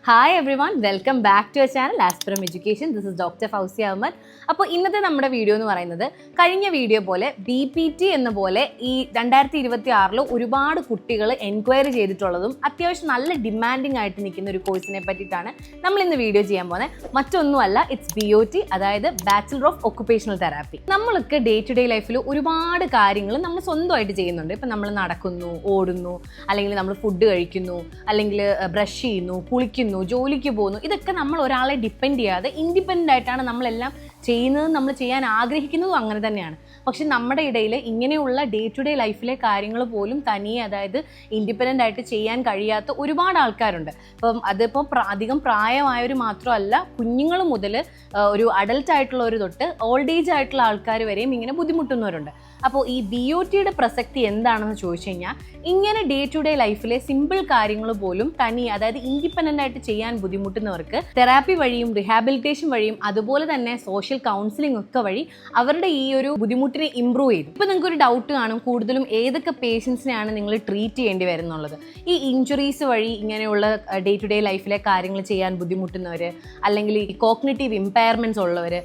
Hi everyone, welcome back to our channel Aspiram Education. This is Dr. Fauzi Ahmed. അപ്പോൾ ഇന്നത്തെ നമ്മുടെ video എന്ന് പറയുന്നത് കഴിഞ്ഞ വീഡിയോ പോലെ BPT എന്ന പോലെ ഈ 2026 ഒരുപാട് കുട്ടികൾ എൻക്വയറി ചെയ്തിട്ടുള്ളതും അത്യാവശ്യം നല്ല ഡിമാൻഡിങ് ആയിട്ട് നിൽക്കുന്ന ഒരു കോഴ്സിനെ പറ്റിയിട്ടാണ് നമ്മൾ ഇന്ന് വീഡിയോ ചെയ്യാൻ പോകുന്നത്. മറ്റൊന്നുമല്ല, ഇറ്റ്സ് BOT, അതായത് ബാച്ചിലർ ഓഫ് ഒക്കുപേഷണൽ തെറാപ്പി. നമ്മൾക്ക് ഡേ ടു ഡേ ലൈഫിൽ ഒരുപാട് കാര്യങ്ങൾ നമ്മൾ സ്വന്തമായിട്ട് ചെയ്യുന്നുണ്ട്. ഇപ്പം നമ്മൾ നടക്കുന്നു, ഓടുന്നു, അല്ലെങ്കിൽ നമ്മൾ ഫുഡ് കഴിക്കുന്നു, അല്ലെങ്കിൽ ബ്രഷ് ചെയ്യുന്നു, കുളിക്കുന്നു, ജോലിക്ക് പോകുന്നു. ഇതൊക്കെ നമ്മൾ ഒരാളെ ഡിപ്പെൻഡ് ചെയ്യാതെ ഇൻഡിപെൻഡൻ്റ് ആയിട്ടാണ് നമ്മളെല്ലാം ചെയ്യുന്നത്. നമ്മൾ ചെയ്യാൻ ആഗ്രഹിക്കുന്നതും അങ്ങനെ തന്നെയാണ്. പക്ഷെ നമ്മുടെ ഇടയിൽ ഇങ്ങനെയുള്ള ഡേ ടു ഡേ ലൈഫിലെ കാര്യങ്ങൾ പോലും തനിയെ, അതായത് ഇൻഡിപെൻഡൻ്റ് ആയിട്ട് ചെയ്യാൻ കഴിയാത്ത ഒരുപാട് ആൾക്കാരുണ്ട്. അപ്പം അതിപ്പോൾ അധികം പ്രായമായവർ മാത്രമല്ല, കുഞ്ഞുങ്ങൾ മുതൽ ഒരു അഡൽട്ട് ആയിട്ടുള്ളവർ തൊട്ട് ഓൾഡ് ഏജ് ആയിട്ടുള്ള ആൾക്കാർ വരെയും ഇങ്ങനെ ബുദ്ധിമുട്ടുന്നവരുണ്ട്. അപ്പോൾ ഈ BOTയുടെ പ്രസക്തി എന്താണെന്ന് ചോദിച്ചു കഴിഞ്ഞാൽ, ഇങ്ങനെ ഡേ ടു ഡേ ലൈഫിലെ സിമ്പിൾ കാര്യങ്ങൾ പോലും തനി, അതായത് ഇൻഡിപെൻഡൻ്റ് ആയിട്ട് ചെയ്യാൻ ബുദ്ധിമുട്ടുന്നവർക്ക് തെറാപ്പി വഴിയും റിഹാബിലിറ്റേഷൻ വഴിയും അതുപോലെ തന്നെ സോഷ്യൽ കൗൺസിലിംഗ് ഒക്കെ വഴി അവരുടെ ഈ ഒരു ബുദ്ധിമുട്ടിനെ ഇമ്പ്രൂവ് ചെയ്തു. ഇപ്പോൾ നിങ്ങൾക്ക് ഒരു ഡൗട്ട് കാണും, കൂടുതലും ഏതൊക്കെ പേഷ്യൻസിനെയാണ് നിങ്ങൾ ട്രീറ്റ് ചെയ്യേണ്ടി വരുന്നുള്ളത്. ഈ ഇഞ്ചുറീസ് വഴി ഇങ്ങനെയുള്ള ഡേ ടു ഡേ ലൈഫിലെ കാര്യങ്ങൾ ചെയ്യാൻ ബുദ്ധിമുട്ടുന്നവർ, അല്ലെങ്കിൽ ഈ കോഗ്നിറ്റീവ് ഇമ്പയർമെൻറ്റ്സ് ഉള്ളവർ,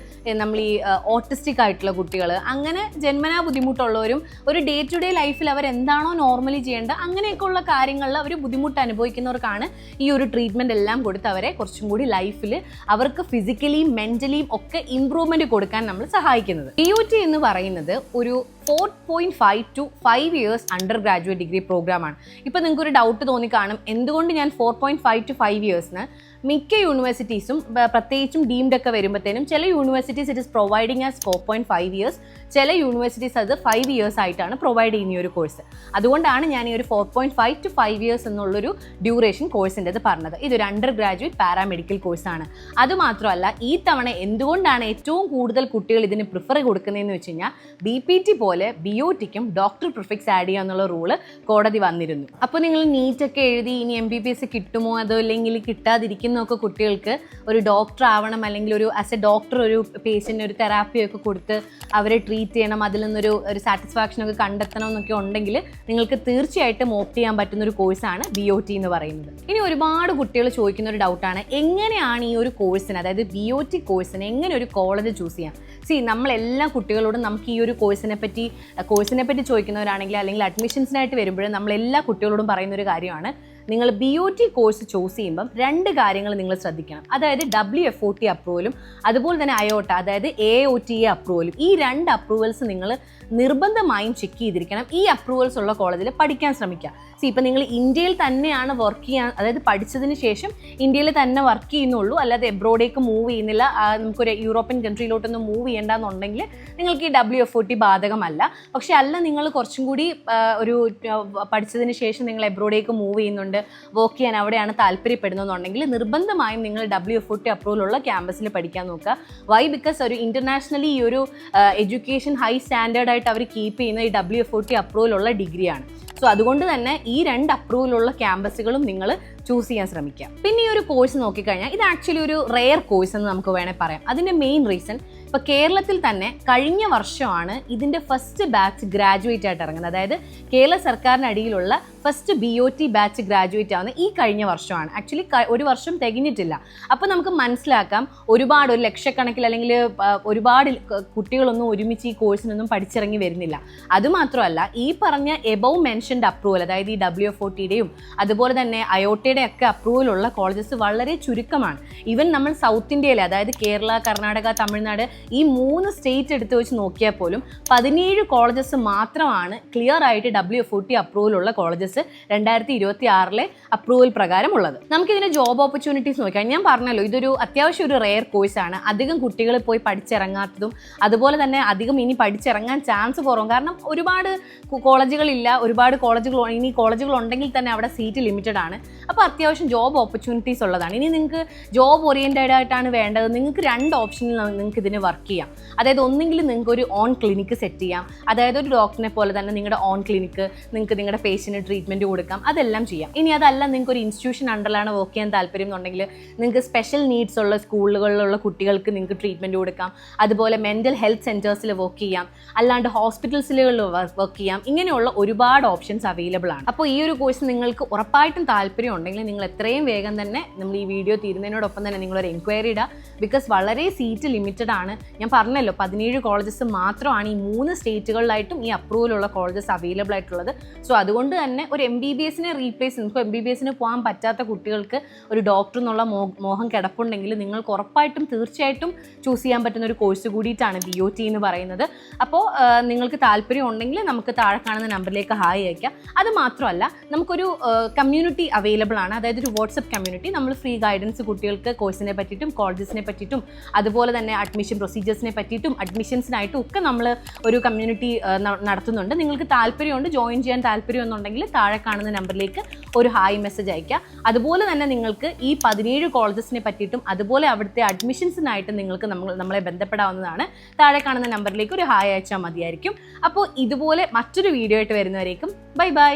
നമ്മൾ ഈ ഓട്ടിസ്റ്റിക് ആയിട്ടുള്ള കുട്ടികൾ, അങ്ങനെ ജന്മനാ ബുദ്ധിമുട്ടുള്ളവരും ഒരു ഡേ ടു ഡേ ലൈഫിൽ അവർ എന്താണോ നോർമലി ചെയ്യേണ്ട അങ്ങനെയൊക്കെയുള്ള കാര്യങ്ങളിൽ അവർ ബുദ്ധിമുട്ട് അനുഭവിക്കുന്നവർക്കാണ് ഈ ഒരു ട്രീറ്റ്മെൻറ്റ് എല്ലാം കൊടുത്ത് അവരെ കുറച്ചും കൂടി ലൈഫിൽ അവർക്ക് ഫിസിക്കലിയും മെൻ്റലിയും ഒക്കെ ഇമ്പ്രൂവ്മെൻറ്റ് കൊടുക്കാൻ നമ്മൾ സഹായിക്കുന്നത്. BOT എന്ന് പറയുന്നത് ഒരു 4.5 to 5 years under graduate degree പ്രോഗ്രാമാണ്. ഇപ്പോൾ നിങ്ങൾക്കൊരു ഡൗട്ട് തോന്നിക്കാണും, എന്തുകൊണ്ട് ഞാൻ 4.5 to 5 years? മിക്ക യൂണിവേഴ്സിറ്റീസും, പ്രത്യേകിച്ചും ഡീംഡ് ഒക്കെ വരുമ്പോഴത്തേനും, ചില universities it is providing as 4.5 years, ചില യൂണിവേഴ്സിറ്റീസ് അത് 5 years ആയിട്ടാണ് പ്രൊവൈഡ് ചെയ്യുന്ന ഈ ഒരു കോഴ്സ്. അതുകൊണ്ടാണ് ഞാൻ ഈ ഒരു 4.5 to 5 years എന്നുള്ളൊരു ഡ്യൂറേഷൻ കോഴ്സിൻ്റെ അത് പറഞ്ഞത്. ഇതൊരു അണ്ടർ ഗ്രാജുവേറ്റ് പാരാമെഡിക്കൽ കോഴ്സാണ്. അതുമാത്രമല്ല, ഈ തവണ എന്തുകൊണ്ടാണ് ഏറ്റവും കൂടുതൽ കുട്ടികൾ ഇതിന് പ്രിഫർ കൊടുക്കുന്നതെന്ന് വെച്ച് കഴിഞ്ഞാൽ, BPT പോലെ BOTക്കും ഡോക്ടർ പ്രിഫിക്സ് ആഡ് ചെയ്യുക എന്നുള്ള റൂള് കോടതി വന്നിരുന്നു. അപ്പോൾ നിങ്ങൾ നീറ്റൊക്കെ എഴുതി ഇനി MBBS കിട്ടുമോ, അതോ അല്ലെങ്കിൽ കിട്ടാതിരിക്കുന്നൊക്കെ കുട്ടികൾക്ക് ഒരു ഡോക്ടർ ആവണം, അല്ലെങ്കിൽ ഒരു ആസ് എ ഡോക്ടർ ഒരു പേഷ്യൻ്റ് ഒരു തെറാപ്പിയൊക്കെ കൊടുത്ത് അവരെ ട്രീറ്റ് ചെയ്യണം, അതിൽ നിന്നൊരു സാറ്റിസ്ഫാക്ഷനൊക്കെ കണ്ടെത്തണം എന്നൊക്കെ ഉണ്ടെങ്കിൽ നിങ്ങൾക്ക് തീർച്ചയായിട്ടും ഓപ്റ്റ് ചെയ്യാൻ പറ്റുന്ന ഒരു കോഴ്സാണ് BOT എന്ന് പറയുന്നത്. ഇനി ഒരുപാട് കുട്ടികൾ ചോദിക്കുന്ന ഒരു ഡൗട്ടാണ്, എങ്ങനെയാണ് ഈ ഒരു കോഴ്സിന്, അതായത് BOT കോഴ്സിന് എങ്ങനെ ഒരു കോളേജ് ചൂസ് ചെയ്യാം? നമ്മളെല്ലാ കുട്ടികളോടും നമുക്ക് ഈ ഒരു കോഴ്സിനെ പറ്റി ചോദിക്കുന്നവരാണെങ്കിൽ, അല്ലെങ്കിൽ അഡ്മിഷൻസിനായിട്ട് വരുമ്പോഴും നമ്മളെല്ലാ കുട്ടികളോടും പറയുന്ന ഒരു കാര്യമാണ്, നിങ്ങൾ BOT കോഴ്സ് ചൂസ് ചെയ്യുമ്പം 2 കാര്യങ്ങൾ നിങ്ങൾ ശ്രദ്ധിക്കണം. അതായത് WFOT അപ്രൂവലും അതുപോലെ തന്നെ IOTA, അതായത് AOTA അപ്രൂവലും. ഈ 2 അപ്രൂവൽസ് നിങ്ങൾ നിർബന്ധമായും ചെക്ക് ചെയ്തിരിക്കണം. ഈ അപ്രൂവൽസ് ഉള്ള കോളേജിൽ പഠിക്കാൻ ശ്രമിക്കുക. ഇപ്പം നിങ്ങൾ ഇന്ത്യയിൽ തന്നെയാണ് വർക്ക് ചെയ്യാൻ, അതായത് പഠിച്ചതിന് ശേഷം ഇന്ത്യയിൽ തന്നെ വർക്ക് ചെയ്യുന്നുള്ളൂ, അല്ലാതെ എബ്രോഡേക്ക് മൂവ് ചെയ്യുന്നില്ല, നമുക്കൊരു യൂറോപ്യൻ കൺട്രിയിലോട്ടൊന്നും മൂവ് ചെയ്യേണ്ടെന്നുണ്ടെങ്കിൽ നിങ്ങൾക്ക് ഈ WFOT ബാധകമല്ല. പക്ഷേ അല്ല, നിങ്ങൾ കുറച്ചും കൂടി ഒരു പഠിച്ചതിന് ശേഷം നിങ്ങൾ എബ്രോഡേക്ക് മൂവ് ചെയ്യുന്നുണ്ട്, വർക്ക് ചെയ്യാൻ അവിടെയാണ് താല്പര്യപ്പെടുന്നതെന്നുണ്ടെങ്കിൽ നിർബന്ധമായും നിങ്ങൾ WFOT അപ്രൂവലുള്ള ക്യാമ്പസിൽ പഠിക്കാൻ നോക്കുക. വൈ? ബിക്കോസ് ഒരു ഇൻ്റർനാഷണലി ഈ ഒരു എഡ്യൂക്കേഷൻ ഹൈ സ്റ്റാൻഡേർഡ് ആയിട്ട് അവർ കീപ്പ് ചെയ്യുന്ന ഈ WFOT അപ്രൂവലുള്ള ഡിഗ്രിയാണ്. അതുകൊണ്ട് തന്നെ ഈ 2 അപ്രൂവലുള്ള ക്യാമ്പസുകളും നിങ്ങൾ ചൂസ് ചെയ്യാൻ ശ്രമിക്കുക. പിന്നെ ഈ ഒരു കോഴ്സ് നോക്കിക്കഴിഞ്ഞാൽ ഇത് ആക്ച്വലി ഒരു റെയർ കോഴ്സ് എന്ന് നമുക്ക് വേണമെങ്കിൽ പറയാം. അതിൻ്റെ മെയിൻ റീസൺ, ഇപ്പോൾ കേരളത്തിൽ തന്നെ കഴിഞ്ഞ വർഷമാണ് ഇതിൻ്റെ ഫസ്റ്റ് ബാച്ച് ഗ്രാജുവേറ്റ് ആയിട്ട് ഇറങ്ങുന്നത്. അതായത് കേരള സർക്കാരിന് അടിയിലുള്ള ഫസ്റ്റ് BOT ബാച്ച് ഗ്രാജുവേറ്റ് ആവുന്നത് ഈ കഴിഞ്ഞ വർഷമാണ്. ആക്ച്വലി ഒരു വർഷം തികഞ്ഞിട്ടില്ല. അപ്പോൾ നമുക്ക് മനസ്സിലാക്കാം, ഒരുപാട് ഒരു ലക്ഷക്കണക്കിൽ അല്ലെങ്കിൽ ഒരുപാട് കുട്ടികളൊന്നും ഒരുമിച്ച് ഈ കോഴ്സിനൊന്നും പഠിച്ചിറങ്ങി വരുന്നില്ല. അതുമാത്രമല്ല, ഈ പറഞ്ഞ എബവ് മെൻഷൻഡ് അപ്രൂവൽ, അതായത് ഈ WFOTയുടെയും അതുപോലെ തന്നെ IOTയുടെ ഒക്കെ അപ്രൂവലുള്ള കോളേജസ് വളരെ ചുരുക്കമാണ്. ഈവൻ നമ്മൾ സൗത്ത് ഇന്ത്യയിലെ, അതായത് കേരള, കർണാടക, തമിഴ്നാട്, ഈ 3 സ്റ്റേറ്റ് എടുത്ത് വെച്ച് നോക്കിയാൽ പോലും 17 കോളേജസ് മാത്രമാണ് ക്ലിയർ ആയിട്ട് WFOT അപ്രൂവലുള്ള കോളേജസ് 2026 അപ്രൂവൽ പ്രകാരം ഉള്ളത്. നമുക്കിതിൻ്റെ ജോബ് ഓപ്പർച്യൂണിറ്റീസ് നോക്കാം. ഞാൻ പറഞ്ഞല്ലോ, ഇതൊരു അത്യാവശ്യം ഒരു റെയർ കോഴ്സാണ്. അധികം കുട്ടികൾ പോയി പഠിച്ചിറങ്ങാത്തതും അതുപോലെ തന്നെ അധികം ഇനി പഠിച്ചിറങ്ങാൻ ചാൻസ് കുറവും. കാരണം ഒരുപാട് കോളേജുകളില്ല, ഒരുപാട് കോളേജുകൾ, ഇനി കോളേജുകൾ ഉണ്ടെങ്കിൽ തന്നെ അവിടെ സീറ്റ് ലിമിറ്റഡ് ആണ്. അപ്പോൾ അത്യാവശ്യം ജോബ് ഓപ്പർച്യൂണിറ്റീസ് ഉള്ളതാണ്. ഇനി നിങ്ങൾക്ക് ജോബ് ഓറിയൻറ്റഡ് ആയിട്ടാണ് വേണ്ടത്, നിങ്ങൾക്ക് 2 ഓപ്ഷനിൽ നിങ്ങൾക്ക് ഇതിന് വർക്ക് ചെയ്യാം. അതായത് ഒന്നെങ്കിലും നിങ്ങൾക്ക് ഒരു ഓൺ ക്ലിനിക്ക് സെറ്റ് ചെയ്യാം, അതായത് ഒരു ഡോക്ടറിനെ പോലെ തന്നെ നിങ്ങളുടെ ഓൺ ക്ലിനിക്ക്, നിങ്ങൾക്ക് നിങ്ങളുടെ പേഷ്യൻറ്റിന് ട്രീറ്റ്മെൻറ്റ് കൊടുക്കാം, അതെല്ലാം ചെയ്യാം. ഇനി അതല്ല നിങ്ങൾക്ക് ഒരു ഇൻസ്റ്റിറ്റ്യൂഷൻ അണ്ടറിലാണ് വർക്ക് ചെയ്യാൻ താല്പര്യം എന്നുണ്ടെങ്കിൽ നിങ്ങൾക്ക് സ്പെഷ്യൽ നീഡ്സ് ഉള്ള സ്കൂളുകളിലുള്ള കുട്ടികൾക്ക് നിങ്ങൾക്ക് ട്രീറ്റ്മെൻറ്റ് കൊടുക്കാം. അതുപോലെ മെൻ്റൽ ഹെൽത്ത് സെൻറ്റേഴ്സിൽ വർക്ക് ചെയ്യാം, അല്ലാണ്ട് ഹോസ്പിറ്റൽസിലുകളിൽ വർക്ക് ചെയ്യാം. ഇങ്ങനെയുള്ള ഒരുപാട് ഓപ്ഷൻസ് അവൈലബിൾ ആണ്. അപ്പോൾ ഈ ഒരു കോഴ്സ് നിങ്ങൾക്ക് ഉറപ്പായിട്ടും താല്പര്യം ഉണ്ടെങ്കിൽ നിങ്ങൾ എത്രയും വേഗം തന്നെ നമ്മൾ ഈ വീഡിയോ തീരുന്നതിനോടൊപ്പം തന്നെ നിങ്ങളൊരു എൻക്വയറി ഇടുക. ബിക്കോസ് വളരെ സീറ്റ് ലിമിറ്റഡ് ആണ്. ഞാൻ പറഞ്ഞല്ലോ 17 കോളേജസ് മാത്രമാണ് ഈ 3 സ്റ്റേറ്റുകളിലായിട്ടും ഈ അപ്രൂവലുള്ള കോളേജസ് അവൈലബിൾ ആയിട്ടുള്ളത്. സോ അതുകൊണ്ട് തന്നെ ഒരു MBBSനെ റീപ്ലേസ്, നിങ്ങൾക്ക് MBBSന് പോകാൻ പറ്റാത്ത കുട്ടികൾക്ക് ഒരു ഡോക്ടർ എന്നുള്ള മോഹം കിടപ്പുണ്ടെങ്കിൽ നിങ്ങൾക്ക് ഉറപ്പായിട്ടും തീർച്ചയായിട്ടും ചൂസ് ചെയ്യാൻ പറ്റുന്ന ഒരു കോഴ്സ് കൂടിയിട്ടാണ് BOT എന്ന് പറയുന്നത്. അപ്പോൾ നിങ്ങൾക്ക് താല്പര്യം ഉണ്ടെങ്കിൽ നമുക്ക് താഴെ കാണുന്ന നമ്പറിലേക്ക് ഹായ് അയക്കാം. അത് മാത്രമല്ല നമുക്കൊരു കമ്മ്യൂണിറ്റി അവൈലബിൾ ആണ്, അതായത് ഒരു വാട്സപ്പ് കമ്മ്യൂണിറ്റി. നമ്മൾ ഫ്രീ ഗൈഡൻസ് കുട്ടികൾക്ക് കോഴ്സിനെ പറ്റിയിട്ടും കോളേജസിനെ പറ്റിയിട്ടും അതുപോലെ തന്നെ അഡ്മിഷൻ പ്രൊസീജിയേഴ്സിനെ പറ്റിയിട്ടും അഡ്മിഷൻസിനായിട്ടും ഒക്കെ നമ്മൾ ഒരു കമ്മ്യൂണിറ്റി നടത്തുന്നുണ്ട്. നിങ്ങൾക്ക് താല്പര്യമുണ്ട്, ജോയിൻ ചെയ്യാൻ താല്പര്യം എന്നുണ്ടെങ്കിൽ താഴെ കാണുന്ന നമ്പറിലേക്ക് ഒരു ഹായ് മെസ്സേജ് അയക്കുക. അതുപോലെ തന്നെ നിങ്ങൾക്ക് ഈ 17 കോളേജസിനെ പറ്റിയിട്ടും അതുപോലെ അവിടുത്തെ അഡ്മിഷൻസിനായിട്ട് നിങ്ങൾക്ക് നമ്മളെ ബന്ധപ്പെടാവുന്നതാണ്. താഴെ കാണുന്ന നമ്പറിലേക്ക് ഒരു ഹായ് അയച്ചാൽ മതിയായിരിക്കും. അപ്പോൾ ഇതുപോലെ മറ്റൊരു വീഡിയോ ആയിട്ട് വരുന്നവരേക്കും ബൈ ബൈ.